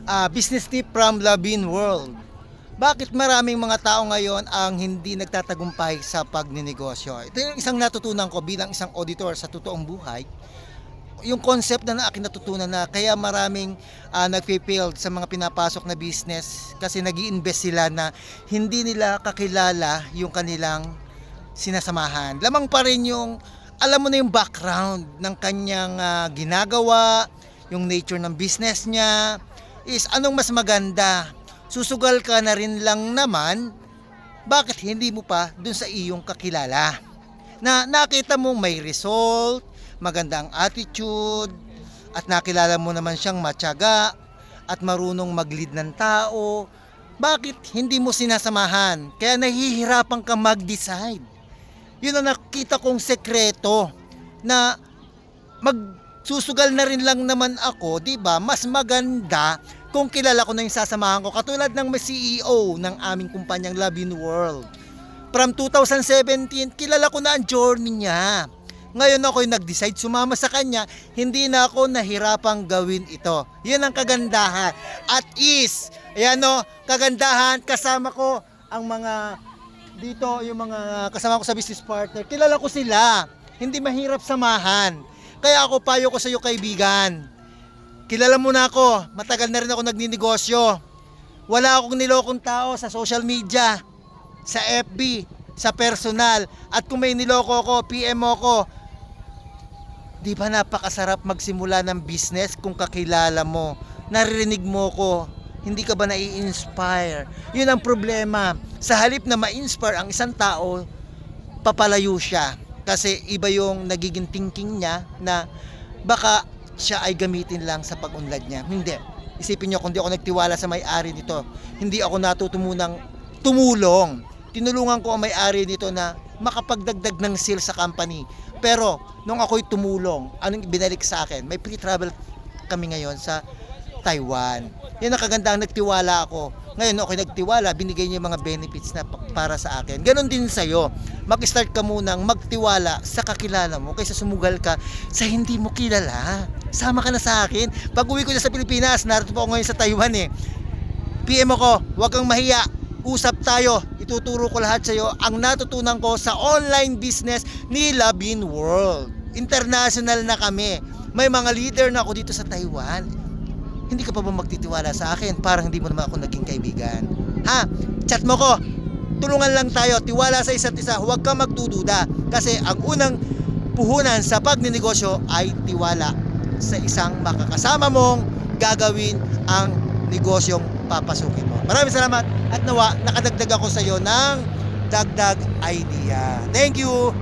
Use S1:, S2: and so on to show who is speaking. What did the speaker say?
S1: Business tip from Labin World. Bakit maraming mga tao ngayon ang hindi nagtatagumpay sa pagninegosyo? Ito yung isang natutunan ko bilang isang auditor sa totoong buhay. Yung concept na aking natutunan na kaya maraming nagpe-failed sa mga pinapasok na business kasi nag-i-invest sila na hindi nila kakilala yung kanilang sinasamahan. Lamang pa rin yung alam mo na yung background ng kanyang ginagawa, yung nature ng business niya, is anong mas maganda. Susugal ka na rin lang naman, bakit hindi mo pa dun sa iyong kakilala na nakita mong may result, magandang attitude, at nakilala mo naman siyang matyaga at marunong mag-lead ng tao. Bakit hindi mo sinasamahan? Kaya nahihirapan ka mag-decide. Yun ang nakita kong sekreto na magsusugal na rin lang naman ako, 'di ba? Mas maganda kung kilala ko na yung sasamahan ko. Katulad ng CEO ng aming kumpanyang Labin World. From 2017, kilala ko na ang journey niya. Ngayon ako yung nag-decide sumama sa kanya, hindi na ako nahirapang gawin ito. Yan ang kagandahan. At ayan o, kagandahan, kasama ko ang mga dito, yung mga kasama ko sa business partner. Kilala ko sila, hindi mahirap samahan. Kaya ako, payo ko sa iyo kaibigan. Kilala mo na ako, matagal na rin ako nagninegosyo. Wala akong nilokong tao sa social media, sa FB, sa personal. At kung may niloko ko, PM mo ko. Di ba napakasarap magsimula ng business kung kakilala mo, naririnig mo ko, hindi ka ba nai-inspire? Yun ang problema. Sa halip na ma-inspire ang isang tao, papalayo siya. Kasi iba yung nagiging thinking niya na baka siya ay gamitin lang sa pag-unlad niya. Hindi. Isipin niyo, kung di ako nagtiwala sa may-ari nito, hindi ako natutumunang tumulong. Tinulungan ko ang may-ari nito na makapagdagdag ng sales sa company. Pero, nung ako'y tumulong, anong binalik sa akin? May pre-travel kami ngayon sa Taiwan. Yan ang kagandang nagtiwala ako. Ngayon, ako'y nagtiwala, binigay niya yung mga benefits na para sa akin. Ganon din sa'yo. Mag-start ka munang magtiwala sa kakilala mo kaysa sumugal ka sa hindi mo kilala. Sama ka na sa akin. Pag uwi ko na sa Pilipinas, narito po ako ngayon sa Taiwan eh. PM ako, huwag kang mahiya. Usap tayo, ituturo ko lahat sa iyo ang natutunan ko sa online business ni Labin World. International na kami. May mga leader na ako dito sa Taiwan. Hindi ka pa ba magtitiwala sa akin? Parang hindi mo naman ako naging kaibigan. Ha? Chat mo ko. Tulungan lang tayo. Tiwala sa isa't isa. Huwag kang magdududa. Kasi ang unang puhunan sa pagninegosyo ay tiwala sa isang makakasama mong gagawin ang negosyong papasukin mo. Maraming salamat at nawa nakadagdag ako sa iyo ng dagdag idea. Thank you!